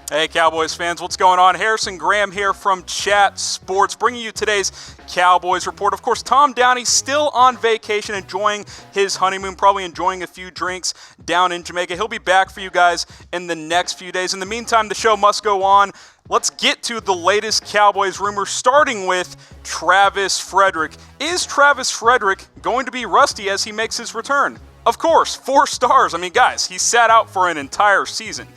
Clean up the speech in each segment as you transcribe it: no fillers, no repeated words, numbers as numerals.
Hey Cowboys fans, what's going on? Harrison Graham here from Chat Sports, bringing you today's Cowboys Report. Of course, Tom Downey still on vacation, enjoying his honeymoon, probably enjoying a few drinks down in Jamaica. He'll be back for you guys in the next few days. In the meantime, the show must go on. Let's get to the latest Cowboys rumors, starting with Travis Frederick. Is Travis Frederick going to be rusty as he makes his return? Of course, 4 stars. I mean, guys, he sat out for an entire season.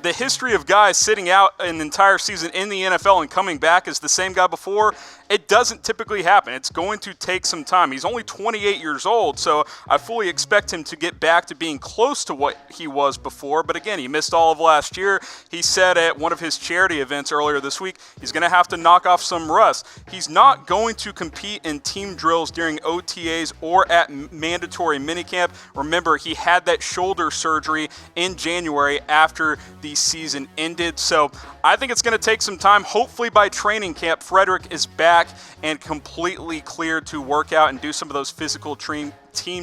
The history of guys sitting out an entire season in the NFL and coming back as the same guy before, it doesn't typically happen. It's going to take some time. He's only 28 years old, so I fully expect him to get back to being close to what he was before. But again, he missed all of last year. He said at one of his charity events earlier this week, he's going to have to knock off some rust. He's not going to compete in team drills during OTAs or at mandatory minicamp. Remember, he had that shoulder surgery in January after the season ended, so I think it's going to take some time. Hopefully by training camp, Frederick is back and completely cleared to work out and do some of those physical team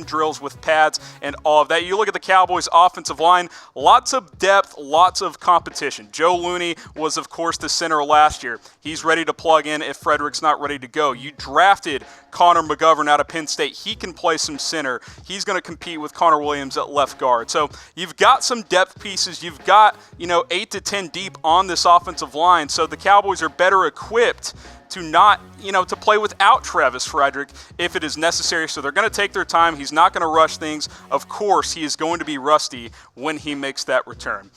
drills with pads and all of that. You look at the Cowboys offensive line, lots of depth, lots of competition. Joe Looney was, of course, the center last year. He's ready to plug in if Frederick's not ready to go. You drafted Connor McGovern out of Penn State. He can play some center. He's going to compete with Connor Williams at left guard. So you've got some depth pieces. You've got, 8 to 10 deep on this offensive line. So the Cowboys are better equipped to not, to play without Travis Frederick if it is necessary. So they're going to take their time. He's not going to rush things. Of course, he is going to be rusty when he makes that return.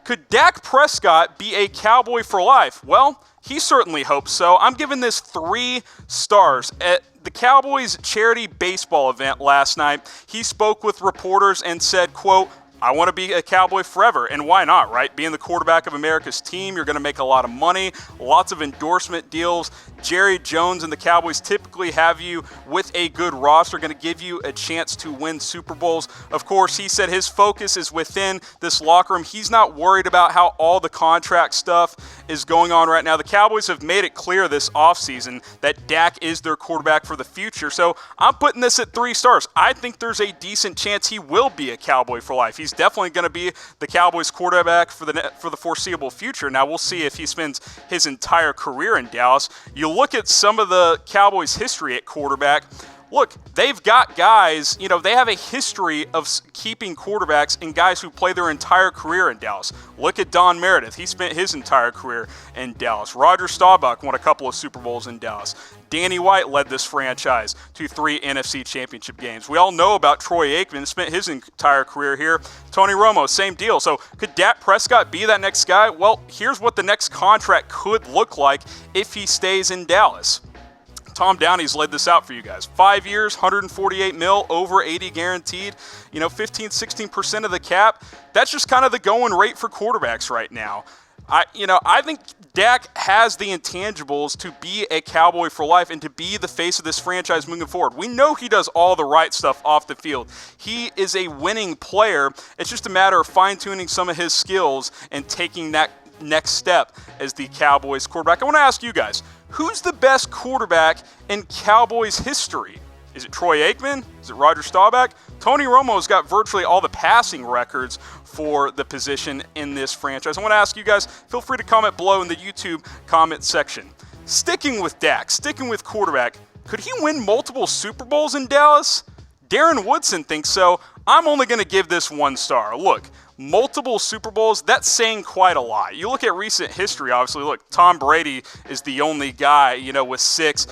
Could Dak Prescott be a Cowboy for life? Well, he certainly hopes so. I'm giving this 3 stars. At the Cowboys charity baseball event last night, he spoke with reporters and said, quote, "I want to be a Cowboy forever." And why not, right? Being the quarterback of America's team, you're going to make a lot of money, lots of endorsement deals. Jerry Jones and the Cowboys typically have you with a good roster, going to give you a chance to win Super Bowls. Of course, he said his focus is within this locker room. He's not worried about how all the contract stuff is going on right now. The Cowboys have made it clear this offseason that Dak is their quarterback for the future. So I'm putting this at 3 stars. I think there's a decent chance he will be a Cowboy for life. He's definitely going to be the Cowboys quarterback for the foreseeable future. Now we'll see if he spends his entire career in Dallas. You look at some of the Cowboys' history at quarterback. Look, they've got guys, they have a history of keeping quarterbacks and guys who play their entire career in Dallas. Look at Don Meredith. He spent his entire career in Dallas. Roger Staubach won a couple of Super Bowls in Dallas. Danny White led this franchise to 3 NFC championship games. We all know about Troy Aikman, spent his entire career here. Tony Romo, same deal. So could Dak Prescott be that next guy? Well, here's what the next contract could look like if he stays in Dallas. Tom Downey's laid this out for you guys. 5 years, $148 million, over 80 guaranteed, 15, 16% of the cap. That's just kind of the going rate for quarterbacks right now. I think Dak has the intangibles to be a Cowboy for life and to be the face of this franchise moving forward. We know he does all the right stuff off the field. He is a winning player. It's just a matter of fine-tuning some of his skills and taking that next step as the Cowboys quarterback. I want to ask you guys, who's the best quarterback in Cowboys history? Is it Troy Aikman? Is it Roger Staubach? Tony Romo's got virtually all the passing records for the position in this franchise. I want to ask you guys, feel free to comment below in the YouTube comment section. Sticking with Dak, sticking with quarterback, could he win multiple Super Bowls in Dallas? Darren Woodson thinks so. I'm only going to give this 1 star. Look, multiple Super Bowls, that's saying quite a lot. You look at recent history, obviously, look, Tom Brady is the only guy, with 6.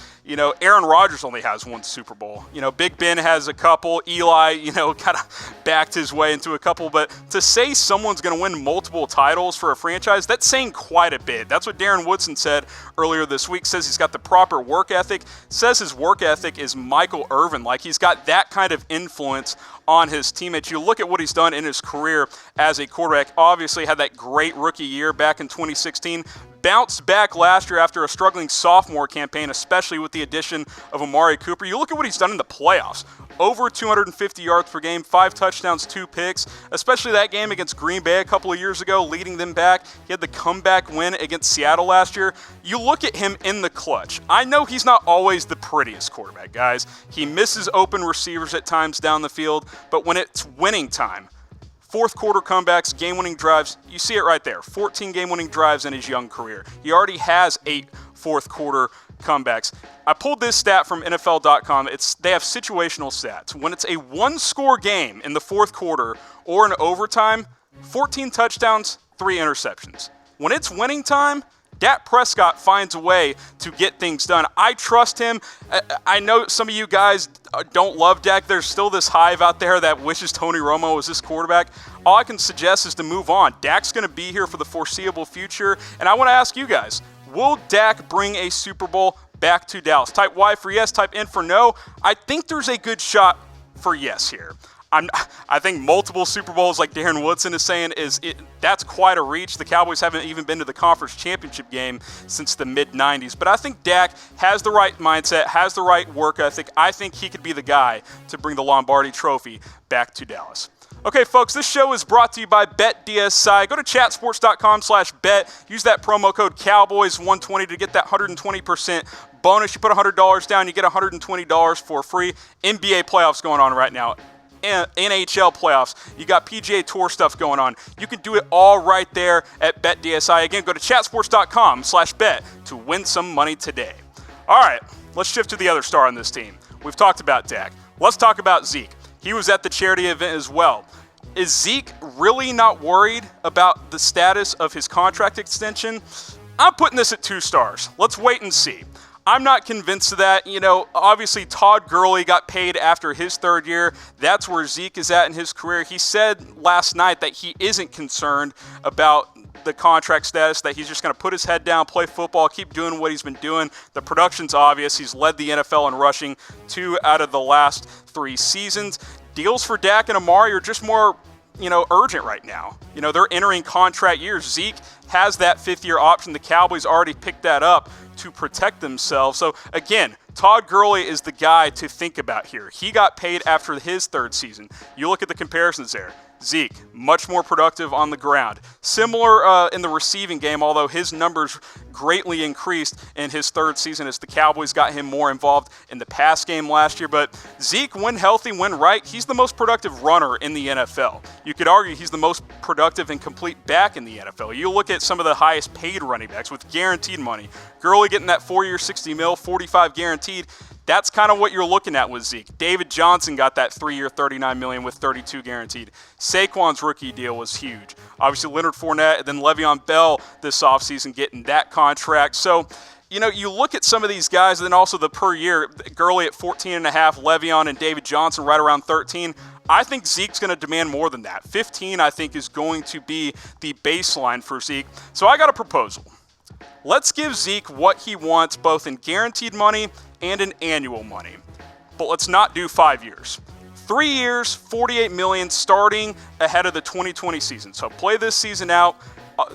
Aaron Rodgers only has 1 Super Bowl. Big Ben has a couple. Eli, kind of backed his way into a couple. But to say someone's going to win multiple titles for a franchise, that's saying quite a bit. That's what Darren Woodson said earlier this week. Says he's got the proper work ethic. Says his work ethic is Michael Irvin. Like he's got that kind of influence on his teammates. You look at what he's done in his career as a quarterback. Obviously had that great rookie year back in 2016. Bounced back last year after a struggling sophomore campaign, especially with the addition of Amari Cooper. You look at what he's done in the playoffs. Over 250 yards per game, 5 touchdowns, 2 picks, especially that game against Green Bay a couple of years ago, leading them back. He had the comeback win against Seattle last year. You look at him in the clutch. I know he's not always the prettiest quarterback, guys. He misses open receivers at times down the field, but when it's winning time, fourth quarter comebacks, game-winning drives. You see it right there. 14 game-winning drives in his young career. He already has 8 fourth quarter comebacks. I pulled this stat from NFL.com. They have situational stats. When it's a one-score game in the fourth quarter or in overtime, 14 touchdowns, 3 interceptions. When it's winning time, Dak Prescott finds a way to get things done. I trust him. I know some of you guys don't love Dak. There's still this hive out there that wishes Tony Romo was this quarterback. All I can suggest is to move on. Dak's going to be here for the foreseeable future. And I want to ask you guys, will Dak bring a Super Bowl back to Dallas? Type Y for yes, type N for no. I think there's a good shot for yes here. I think multiple Super Bowls, like Darren Woodson is saying, that's quite a reach. The Cowboys haven't even been to the conference championship game since the mid-'90s. But I think Dak has the right mindset, has the right work ethic. I think he could be the guy to bring the Lombardi trophy back to Dallas. Okay, folks, this show is brought to you by BetDSI. Go to chatsports.com/bet. Use that promo code Cowboys120 to get that 120% bonus. You put $100 down, you get $120 for free. NBA playoffs going on right now. NHL playoffs. You got PGA Tour stuff going on. You can do it all right there at BetDSI. Again, go to chatsports.com/bet to win some money today. All right, let's shift to the other star on this team. We've talked about Dak. Let's talk about Zeke. He was at the charity event as well. Is Zeke really not worried about the status of his contract extension? I'm putting this at 2 stars. Let's wait and see. I'm not convinced of that. Obviously Todd Gurley got paid after his 3rd year. That's where Zeke is at in his career. He said last night that he isn't concerned about the contract status, that he's just going to put his head down, play football, keep doing what he's been doing. The production's obvious. He's led the NFL in rushing 2 out of the last 3 seasons. Deals for Dak and Amari are just more urgent right now. They're entering contract years. Zeke has that 5th-year option. The Cowboys already picked that up to protect themselves. So, again, Todd Gurley is the guy to think about here. He got paid after his 3rd season. You look at the comparisons there. Zeke, much more productive on the ground. Similar in the receiving game, although his numbers greatly increased in his 3rd season as the Cowboys got him more involved in the pass game last year. But Zeke, when healthy, when right, he's the most productive runner in the NFL. You could argue he's the most productive and complete back in the NFL. You look at some of the highest paid running backs with guaranteed money. Gurley getting that 4-year, $60 million, 45 guaranteed. That's kind of what you're looking at with Zeke. David Johnson got that 3-year, $39 million with 32 guaranteed. Saquon's rookie deal was huge. Obviously, Leonard Fournette and then Le'Veon Bell this offseason getting that contract. So, you look at some of these guys and then also the per year, Gurley at 14.5, Le'Veon and David Johnson right around 13. I think Zeke's going to demand more than that. 15, I think, is going to be the baseline for Zeke. So I got a proposal. Let's give Zeke what he wants, both in guaranteed money and in annual money. But let's not do 5 years. 3 years, $48 million starting ahead of the 2020 season. So play this season out,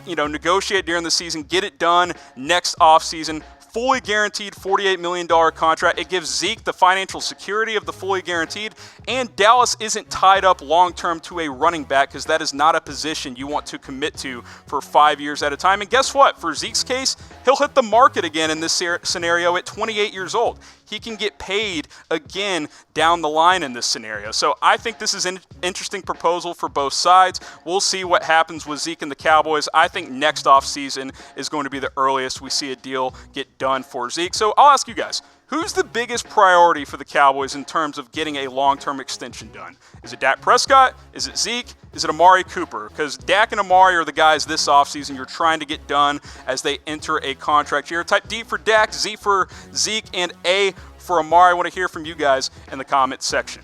negotiate during the season, get it done next offseason. Fully guaranteed $48 million contract. It gives Zeke the financial security of the fully guaranteed, and Dallas isn't tied up long-term to a running back because that is not a position you want to commit to for 5 years at a time. And guess what? For Zeke's case, he'll hit the market again in this scenario at 28 years old. He can get paid again down the line in this scenario. So I think this is an interesting proposal for both sides. We'll see what happens with Zeke and the Cowboys. I think next offseason is going to be the earliest we see a deal get done for Zeke. So I'll ask you guys, who's the biggest priority for the Cowboys in terms of getting a long-term extension done? Is it Dak Prescott? Is it Zeke? Is it Amari Cooper? Because Dak and Amari are the guys this offseason you're trying to get done as they enter a contract year. Type D for Dak, Z for Zeke, and A for Amari. I want to hear from you guys in the comments section.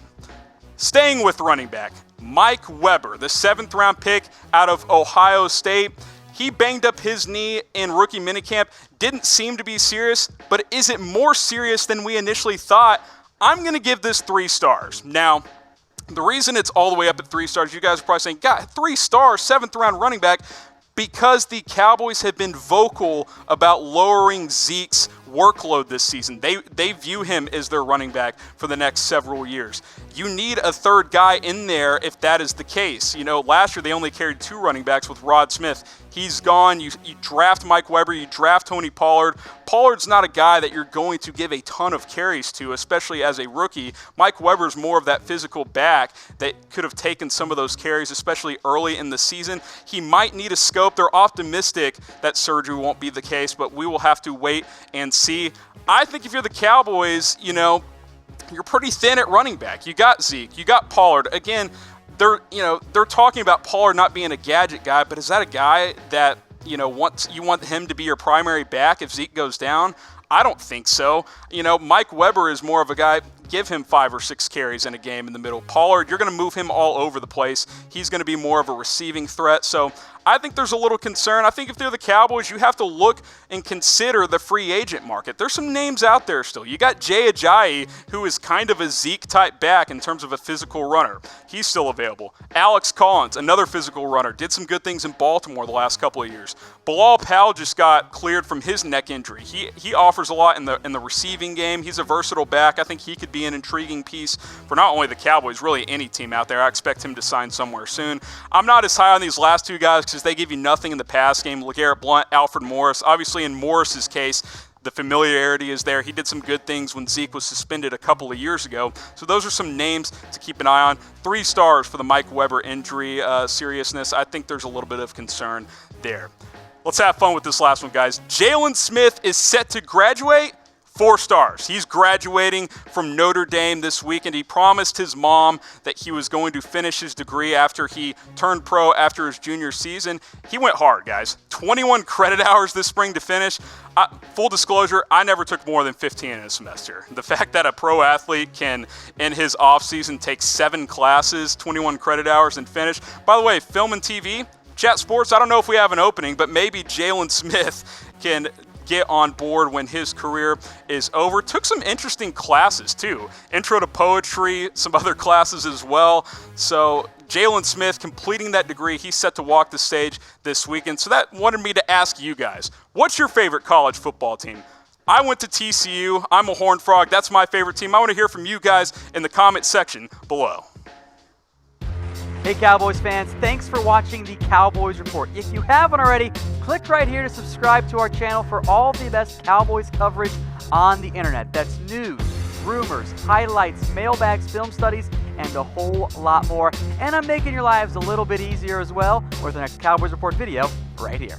Staying with running back, Mike Weber, the 7th-round pick out of Ohio State. He banged up his knee in rookie minicamp. Didn't seem to be serious, but is it more serious than we initially thought? I'm going to give this 3 stars. Now, the reason it's all the way up at 3 stars, you guys are probably saying, God, 3 stars, 7th-round running back, because the Cowboys have been vocal about lowering Zeke's workload this season. They view him as their running back for the next several years. you need a third guy in there if that is the case. You know, last year they only carried 2 running backs with Rod Smith. He's gone. You draft Mike Weber, you draft Tony Pollard. Pollard's not a guy that you're going to give a ton of carries to, especially as a rookie. Mike Weber's more of that physical back that could have taken some of those carries, especially early in the season. He might need a scope. They're optimistic that surgery won't be the case, but we will have to wait and see. I think if you're the Cowboys, you know, you're pretty thin at running back. You got Zeke, you got Pollard. Again, they're talking about Pollard not being a gadget guy, but is that a guy that, you know, you want him to be your primary back if Zeke goes down? I don't think so. You know, Mike Weber is more of a guy, give him 5 or 6 carries in a game in the middle. Pollard, you're going to move him all over the place. He's going to be more of a receiving threat. So I think there's a little concern. I think if they're the Cowboys, you have to look and consider the free agent market. There's some names out there still. You got Jay Ajayi, who is kind of a Zeke-type back in terms of a physical runner. He's still available. Alex Collins, another physical runner, did some good things in Baltimore the last couple of years. Bilal Powell just got cleared from his neck injury. He offers a lot in the receiving game. He's a versatile back. I think he could be an intriguing piece for not only the Cowboys, really any team out there. I expect him to sign somewhere soon. I'm not as high on these last 2 guys because they give you nothing in the pass game. LeGarrette Blount, Alfred Morris. Obviously, in Morris's case, the familiarity is there. He did some good things when Zeke was suspended a couple of years ago. So those are some names to keep an eye on. 3 stars for the Mike Weber injury seriousness. I think there's a little bit of concern there. Let's have fun with this last one, guys. Jaylon Smith is set to graduate. 4 stars. He's graduating from Notre Dame this weekend. He promised his mom that he was going to finish his degree after he turned pro after his junior season. He went hard, guys. 21 credit hours this spring to finish. Full disclosure, I never took more than 15 in a semester. The fact that a pro athlete can, in his offseason, take 7 classes, 21 credit hours, and finish. By the way, film and TV, Chat Sports, I don't know if we have an opening, but maybe Jaylon Smith can get on board when his career is over. Took some interesting classes too. Intro to poetry, some other classes as well. So Jaylon Smith completing that degree. He's set to walk the stage this weekend. So that wanted me to ask you guys, what's your favorite college football team? I went to TCU. I'm a Horned Frog. That's my favorite team. I want to hear from you guys in the comment section below. Hey Cowboys fans, thanks for watching the Cowboys Report. If you haven't already, click right here to subscribe to our channel for all the best Cowboys coverage on the internet. That's news, rumors, highlights, mailbags, film studies, and a whole lot more. And I'm making your lives a little bit easier as well with the next Cowboys Report video right here.